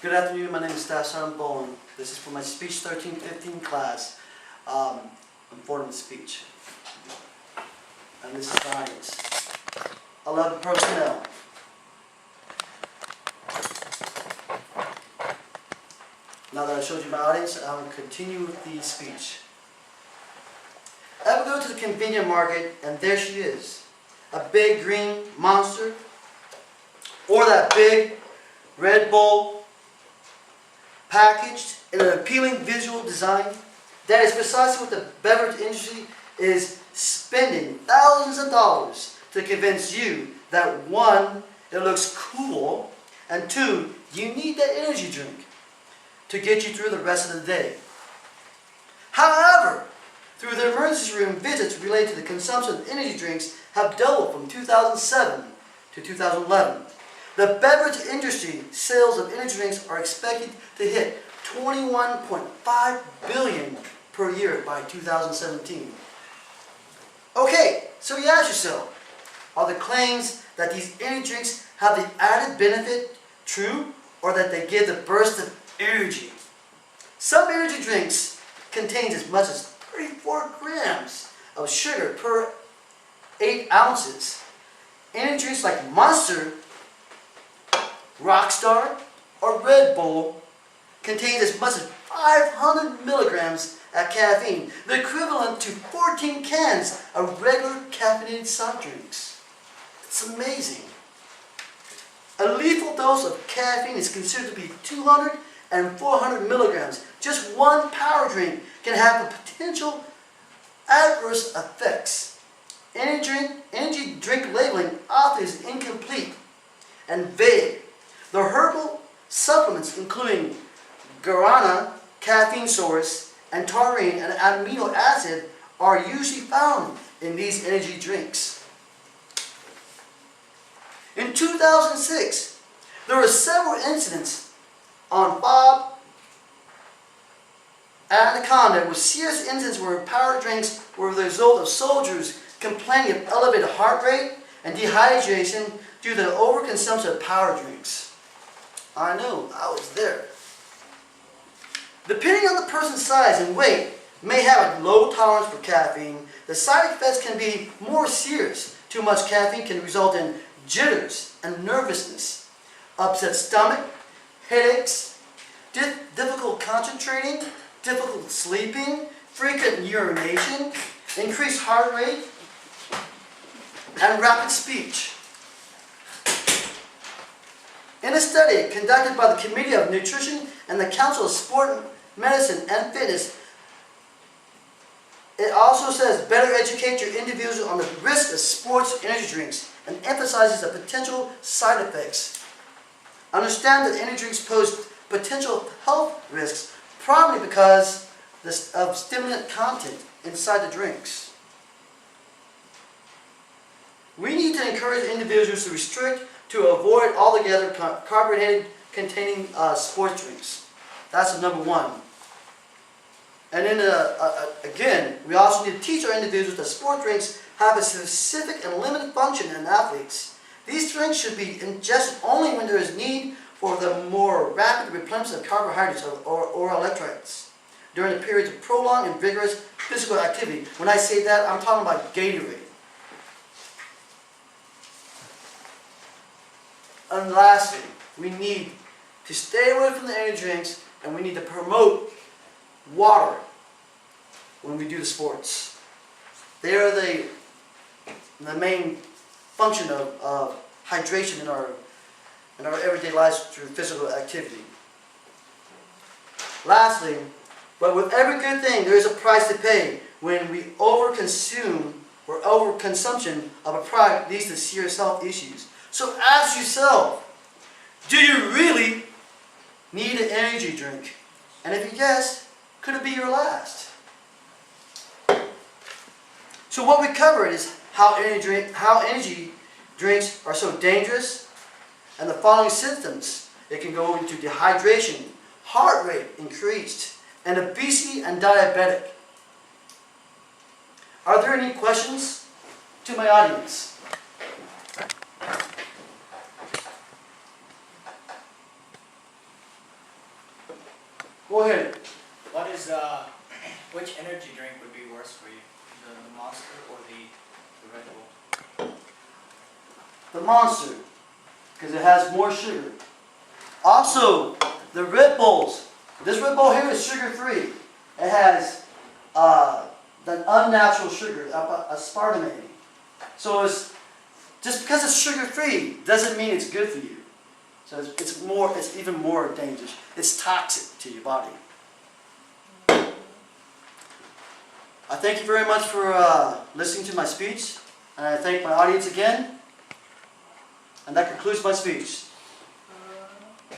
Good afternoon, my name is Staff Sergeant Bowen. This is for my Speech 13-15 class. Important speech. And this is the audience. 11 personnel. Now that I showed you my audience, I will continue with the speech. Ever go to the convenience market and there she is, a big green monster, or that big Red Bull packaged in an appealing visual design? That is precisely what the beverage industry is spending thousands of dollars to convince you that one, it looks cool, and two, you need that energy drink to get you through the rest of the day. However, through the emergency room visits related to the consumption of energy drinks have doubled from 2007 to 2011. The beverage industry sales of energy drinks are expected to hit $21.5 billion per year by 2017. Okay, so you ask yourself, are the claims that these energy drinks have the added benefit true, or that they give the burst of energy? Some energy drinks contain as much as 34 grams of sugar per 8 ounces. Energy drinks like Monster, Rockstar, or Red Bull contain as much as 500 milligrams of caffeine, the equivalent to 14 cans of regular caffeinated soft drinks. It's amazing. A lethal dose of caffeine is considered to be 200 and 400 milligrams. Just one power drink can have the potential adverse effects. Energy drink labeling often is incomplete and vague. The herbal supplements including guarana, caffeine source, and taurine and amino acid are usually found in these energy drinks. In 2006, there were several incidents on Bob Anaconda with serious incidents where power drinks were the result of soldiers complaining of elevated heart rate and dehydration due to the overconsumption of power drinks. I know, I was there. Depending on the person's size and weight, may have a low tolerance for caffeine. The side effects can be more serious. Too much caffeine can result in jitters and nervousness, upset stomach, headaches, difficult concentrating, difficult sleeping, frequent urination, increased heart rate, and rapid speech. In a study conducted by the Committee of Nutrition and the Council of Sport, Medicine, and Fitness, it also says better educate your individuals on the risk of sports energy drinks and emphasizes the potential side effects. Understand that energy drinks pose potential health risks, probably because of stimulant content inside the drinks. We need to encourage individuals to restrict to avoid altogether carbonated containing sports drinks. That's number one. And then again, we also need to teach our individuals that sport drinks have a specific and limited function in athletes. These drinks should be ingested only when there is need for the more rapid replenishment of carbohydrates or electrolytes during the periods of prolonged and vigorous physical activity. When I say that, I'm talking about Gatorade. And lastly, we need to stay away from the energy drinks, and we need to promote water when we do the sports. They are the main function of hydration in our everyday lives through physical activity. Lastly, but with every good thing, there is a price to pay. When we overconsume or overconsumption of a product leads to serious health issues. So ask yourself, do you really need an energy drink? And if yes, could it be your last? So what we covered is how energy drinks are so dangerous, and the following symptoms. It can go into dehydration, heart rate increased, and obesity and diabetic. Are there any questions to my audience? Go ahead. What is which energy drink would be worse for you? The Monster or the Red Bull? The Monster, because it has more sugar. Also, the Red Bulls. This Red Bull here is sugar-free. It has the unnatural sugar, aspartame. So it's just because it's sugar-free doesn't mean it's good for you. So it's even more dangerous. It's toxic to your body. I thank you very much for listening to my speech, and I thank my audience again. And that concludes my speech.